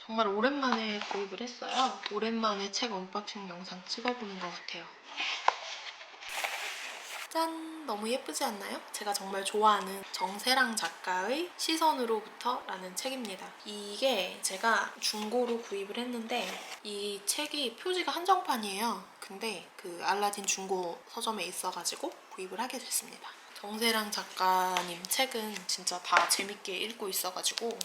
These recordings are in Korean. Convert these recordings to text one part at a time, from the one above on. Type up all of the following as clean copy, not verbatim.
정말 오랜만에 구입을 했어요. 오랜만에 책 언박싱 영상 찍어보는 것 같아요. 짠! 너무 예쁘지 않나요? 제가 정말 좋아하는 정세랑 작가의 시선으로부터 라는 책입니다. 이게 제가 중고로 구입을 했는데 이 책이 표지가 한정판이에요. 근데 그 알라딘 중고 서점에 있어가지고 구입을 하게 됐습니다. 정세랑 작가님 책은 진짜 다 재밌게 읽고 있어가지고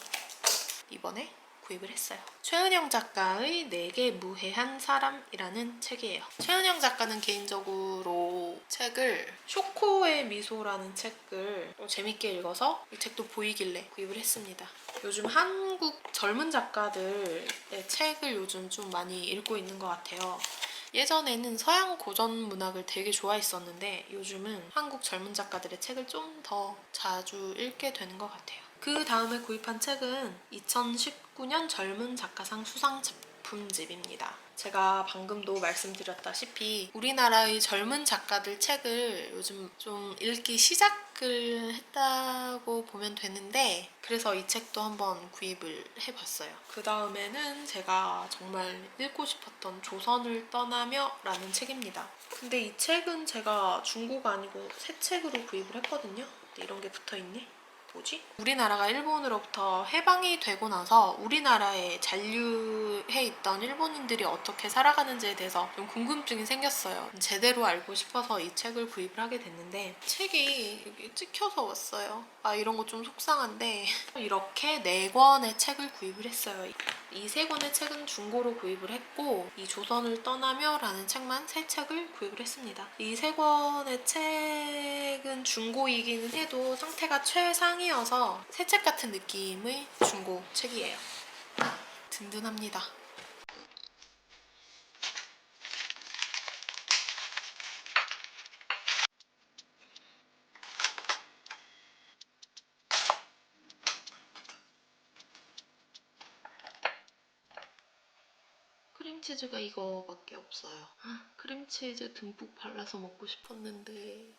이번에 구입을 했어요. 최은영 작가의 내게 무해한 사람이라는 책이에요. 최은영 작가는 개인적으로 책을 쇼코의 미소라는 책을 재밌게 읽어서 이 책도 보이길래 구입을 했습니다. 요즘 한국 젊은 작가들의 책을 요즘 좀 많이 읽고 있는 것 같아요. 예전에는 서양 고전 문학을 되게 좋아했었는데 요즘은 한국 젊은 작가들의 책을 좀 더 자주 읽게 되는 것 같아요. 그 다음에 구입한 책은 2019년 젊은 작가상 수상 작품집입니다. 제가 방금도 말씀드렸다시피 우리나라의 젊은 작가들 책을 요즘 좀 읽기 시작을 했다고 보면 되는데 그래서 이 책도 한번 구입을 해봤어요. 그 다음에는 제가 정말 읽고 싶었던 조선을 떠나며 라는 책입니다. 근데 이 책은 제가 중고가 아니고 새 책으로 구입을 했거든요. 근데 이런 게 붙어있네? 뭐지? 우리나라가 일본으로부터 해방이 되고 나서 우리나라에 잔류해 있던 일본인들이 어떻게 살아가는지에 대해서 좀 궁금증이 생겼어요. 제대로 알고 싶어서 이 책을 구입을 하게 됐는데 책이 여기 찍혀서 왔어요. 아, 이런 거 좀 속상한데 이렇게 4권의 책을 구입을 했어요. 이 3권의 책은 중고로 구입을 했고 이 조선을 떠나며 라는 책만 3책을 구입을 했습니다. 이 3권의 책은 중고이기는 해도 상태가 최상이어서 새 책 같은 느낌의 중고 책이에요. 든든합니다. 크림치즈가 이거밖에 없어요. 크림치즈 듬뿍 발라서 먹고 싶었는데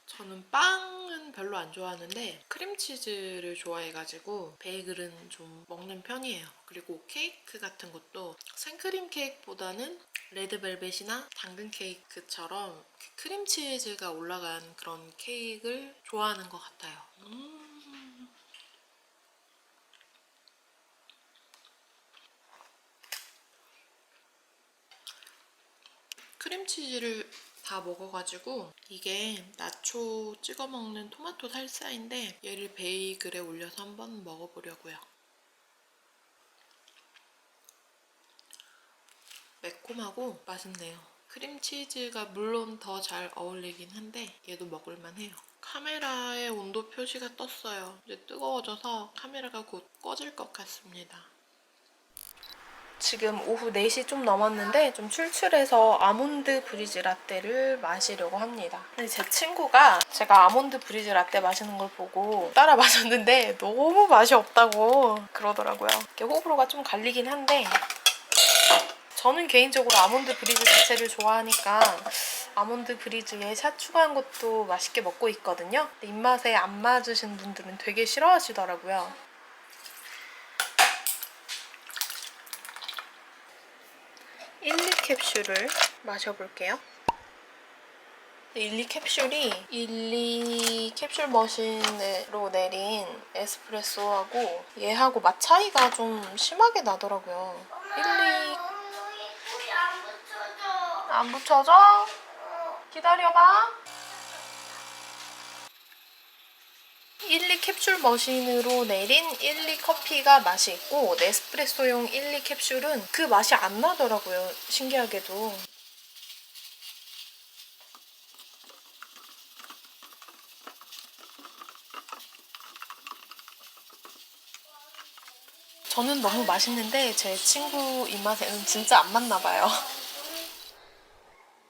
저는 빵은 별로 안 좋아하는데 크림치즈를 좋아해가지고 베이글은 좀 먹는 편이에요. 그리고 케이크 같은 것도 생크림 케이크보다는 레드벨벳이나 당근 케이크처럼 크림치즈가 올라간 그런 케이크를 좋아하는 것 같아요. 크림치즈를 다 먹어가지고 이게 나초 찍어 먹는 토마토 살사인데 얘를 베이글에 올려서 한번 먹어보려고요. 매콤하고 맛있네요. 크림치즈가 물론 더 잘 어울리긴 한데 얘도 먹을만해요. 카메라에 온도 표시가 떴어요. 이제 뜨거워져서 카메라가 곧 꺼질 것 같습니다. 지금 오후 4시 좀 넘었는데 좀 출출해서 아몬드 브리즈 라떼를 마시려고 합니다. 근데 제 친구가 제가 아몬드 브리즈 라떼 마시는 걸 보고 따라 마셨는데 너무 맛이 없다고 그러더라고요. 이렇게 호불호가 좀 갈리긴 한데 저는 개인적으로 아몬드 브리즈 자체를 좋아하니까 아몬드 브리즈에 샷 추가한 것도 맛있게 먹고 있거든요. 근데 입맛에 안 맞으신 분들은 되게 싫어하시더라고요. 1,2캡슐을 마셔볼게요. 1,2캡슐이 1,2캡슐 머신으로 내린 에스프레소하고 얘하고 맛 차이가 좀 심하게 나더라고요. 1,2 안 붙여져? 기다려봐. 1,2캡슐 머신으로 내린 1,2커피가 맛이 있고 네스프레소용 1,2캡슐은 그 맛이 안 나더라고요. 신기하게도. 저는 너무 맛있는데 제 친구 입맛에는 진짜 안 맞나 봐요.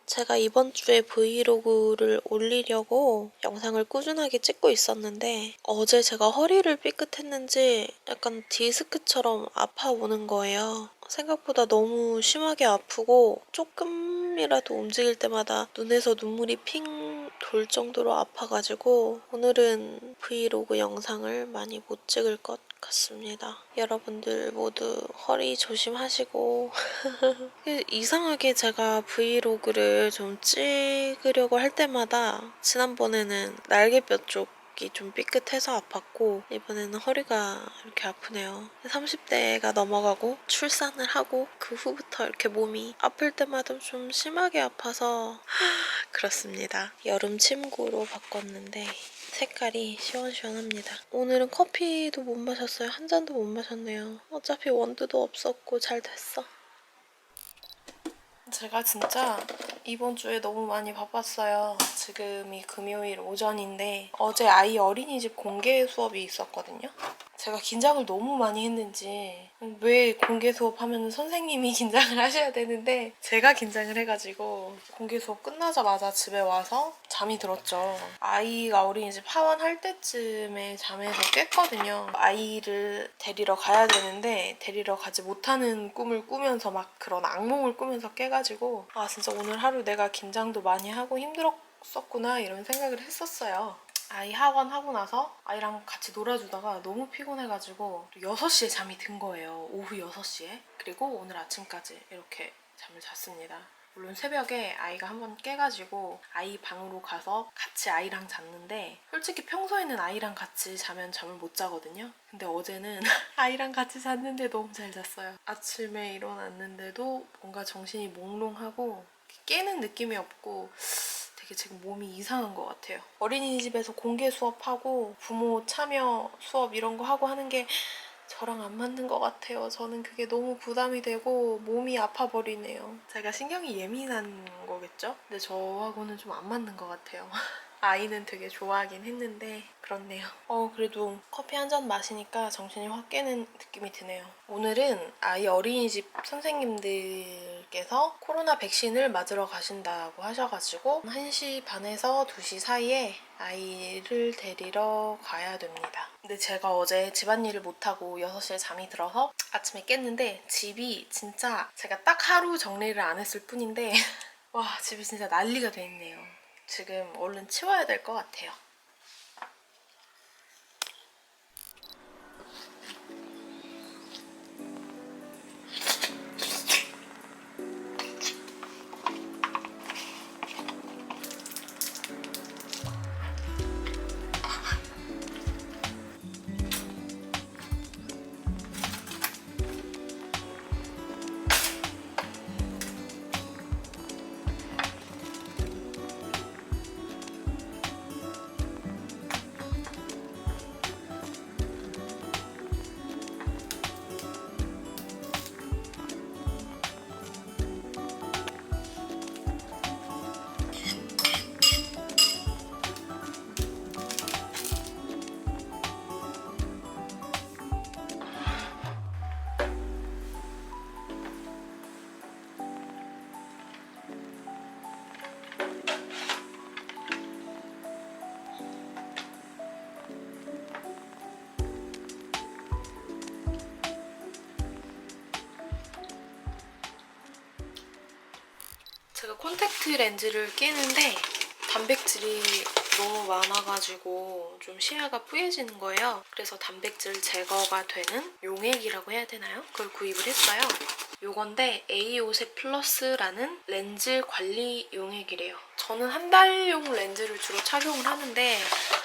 제가 이번 주에 브이로그를 올리려고 영상을 꾸준하게 찍고 있었는데 어제 제가 허리를 삐끗했는지 약간 디스크처럼 아파오는 거예요. 생각보다 너무 심하게 아프고 조금이라도 움직일 때마다 눈에서 눈물이 핑 돌 정도로 아파가지고 오늘은 브이로그 영상을 많이 못 찍을 것 같습니다. 여러분들 모두 허리 조심하시고 이상하게 제가 브이로그를 좀 찍으려고 할 때마다 지난번에는 날개뼈 쪽이 좀 삐끗해서 아팠고 이번에는 허리가 이렇게 아프네요. 30대가 넘어가고 출산을 하고 그 후부터 이렇게 몸이 아플 때마다 좀 심하게 아파서 그렇습니다. 여름 침구로 바꿨는데 색깔이 시원시원합니다. 오늘은 커피도 못 마셨어요. 한 잔도 못 마셨네요. 어차피 원두도 없었고 잘 됐어. 제가 진짜 이번 주에 너무 많이 바빴어요. 지금이 금요일 오전인데 어제 아이 어린이집 공개 수업이 있었거든요. 제가 긴장을 너무 많이 했는지 왜 공개 수업하면 선생님이 긴장을 하셔야 되는데 제가 긴장을 해가지고 공개 수업 끝나자마자 집에 와서 잠이 들었죠. 아이가 어린이집 하원할 때쯤에 잠에서 깼거든요. 아이를 데리러 가야 되는데 데리러 가지 못하는 꿈을 꾸면서 막 그런 악몽을 꾸면서 깨가지고 아 진짜 오늘 하루 내가 긴장도 많이 하고 힘들었었구나 이런 생각을 했었어요. 아이 하원하고 나서 아이랑 같이 놀아주다가 너무 피곤해가지고 6시에 잠이 든 거예요. 오후 6시에. 그리고 오늘 아침까지 이렇게 잠을 잤습니다. 물론 새벽에 아이가 한번 깨가지고 아이 방으로 가서 같이 아이랑 잤는데 솔직히 평소에는 아이랑 같이 자면 잠을 못 자거든요. 근데 어제는 아이랑 같이 잤는데 너무 잘 잤어요. 아침에 일어났는데도 뭔가 정신이 몽롱하고 깨는 느낌이 없고 되게 지금 몸이 이상한 것 같아요. 어린이집에서 공개 수업하고 부모 참여 수업 이런 거 하고 하는 게 저랑 안 맞는 것 같아요. 저는 그게 너무 부담이 되고 몸이 아파버리네요. 제가 신경이 예민한 거겠죠? 근데 저하고는 좀 안 맞는 것 같아요. 아이는 되게 좋아하긴 했는데 그렇네요. 그래도 커피 한 잔 마시니까 정신이 확 깨는 느낌이 드네요. 오늘은 아이 어린이집 선생님들께서 코로나 백신을 맞으러 가신다고 하셔가지고 1시 반에서 2시 사이에 아이를 데리러 가야 됩니다. 근데 제가 어제 집안일을 못하고 6시에 잠이 들어서 아침에 깼는데 집이 진짜 제가 딱 하루 정리를 안 했을 뿐인데 와 집이 진짜 난리가 돼 있네요. 지금 얼른 치워야 될 것 같아요. 콘택트 렌즈를 끼는데 단백질이 너무 많아가지고 좀 시야가 뿌얘지는 거예요. 그래서 단백질 제거가 되는 용액이라고 해야 되나요? 그걸 구입을 했어요. 요건데 에이오세 플러스라는 렌즈 관리 용액이래요. 저는 한 달용 렌즈를 주로 착용을 하는데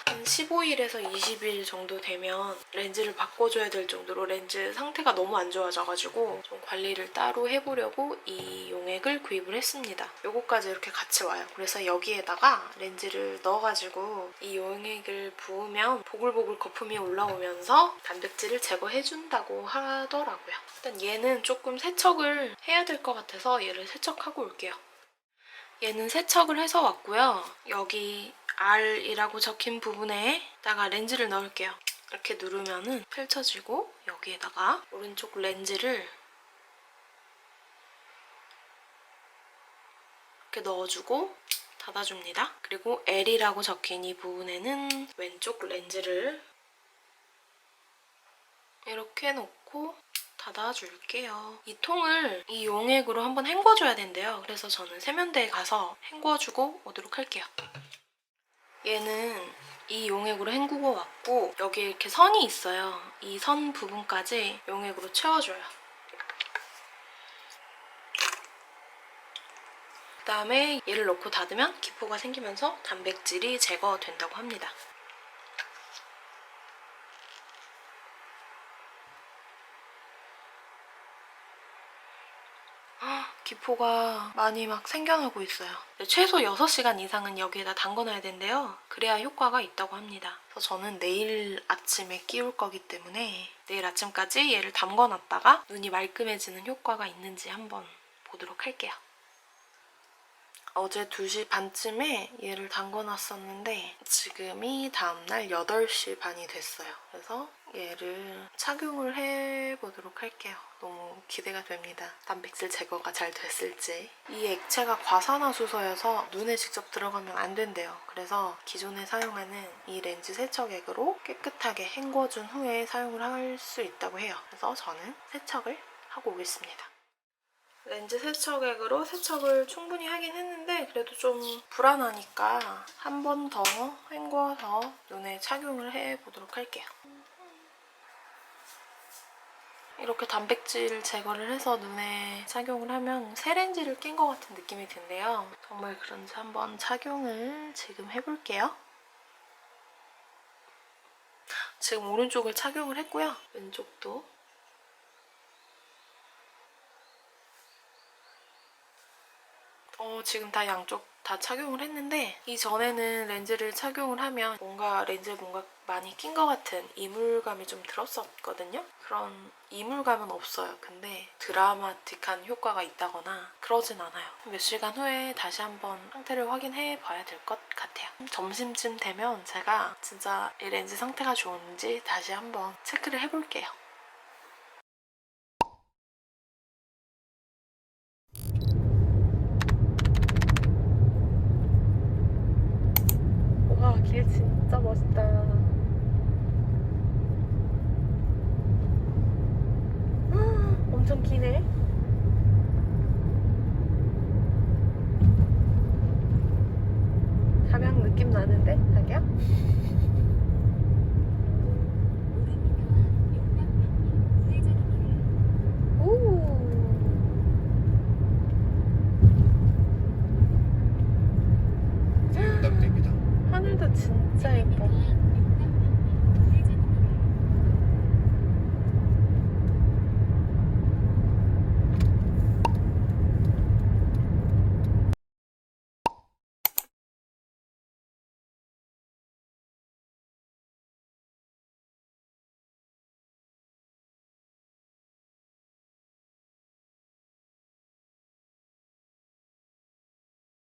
한 15일에서 20일 정도 되면 렌즈를 바꿔줘야 될 정도로 렌즈 상태가 너무 안 좋아져가지고 좀 관리를 따로 해보려고 이 용액을 구입을 했습니다. 요거까지 이렇게 같이 와요. 그래서 여기에다가 렌즈를 넣어가지고 이 용액을 부으면 보글보글 거품이 올라오면서 단백질을 제거해준다고 하더라고요. 일단 얘는 조금 세척을 해야 될 것 같아서 얘를 세척하고 올게요. 얘는 세척을 해서 왔고요. 여기 R이라고 적힌 부분에다가 렌즈를 넣을게요. 이렇게 누르면은 펼쳐지고 여기에다가 오른쪽 렌즈를 이렇게 넣어주고 닫아줍니다. 그리고 L이라고 적힌 이 부분에는 왼쪽 렌즈를 이렇게 놓고 닫아줄게요. 이 통을 이 용액으로 한번 헹궈줘야 된대요. 그래서 저는 세면대에 가서 헹궈주고 오도록 할게요. 얘는 이 용액으로 헹구고 왔고 여기에 이렇게 선이 있어요. 이 선 부분까지 용액으로 채워줘요. 그다음에 얘를 넣고 닫으면 기포가 생기면서 단백질이 제거된다고 합니다. 기포가 많이 막 생겨나고 있어요. 최소 6시간 이상은 여기에다 담궈놔야 된대요. 그래야 효과가 있다고 합니다. 그래서 저는 내일 아침에 끼울 거기 때문에 내일 아침까지 얘를 담궈놨다가 눈이 말끔해지는 효과가 있는지 한번 보도록 할게요. 어제 2시 반쯤에 얘를 담궈놨었는데 지금이 다음날 8시 반이 됐어요. 그래서 얘를 착용을 해보도록 할게요. 너무 기대가 됩니다. 단백질 제거가 잘 됐을지. 이 액체가 과산화수소여서 눈에 직접 들어가면 안 된대요. 그래서 기존에 사용하는 이 렌즈 세척액으로 깨끗하게 헹궈준 후에 사용을 할 수 있다고 해요. 그래서 저는 세척을 하고 오겠습니다. 렌즈 세척액으로 세척을 충분히 하긴 했는데 그래도 좀 불안하니까 한 번 더 헹궈서 눈에 착용을 해보도록 할게요. 이렇게 단백질 제거를 해서 눈에 착용을 하면 새 렌즈를 낀 것 같은 느낌이 든대요. 정말 그런지 한번 착용을 지금 해볼게요. 지금 오른쪽을 착용을 했고요. 왼쪽도 지금 다 양쪽 다 착용을 했는데 이전에는 렌즈를 착용을 하면 뭔가 렌즈에 뭔가 많이 낀 것 같은 이물감이 좀 들었었거든요. 그런 이물감은 없어요. 근데 드라마틱한 효과가 있다거나 그러진 않아요. 몇 시간 후에 다시 한번 상태를 확인해 봐야 될 것 같아요. 점심쯤 되면 제가 진짜 이 렌즈 상태가 좋은지 다시 한번 체크를 해볼게요. 와, 길 진짜 멋있다. 엄청 기네. 담양 느낌 나는데, 자기야? 오. 부탁드립니다. 하늘도 진짜 예뻐.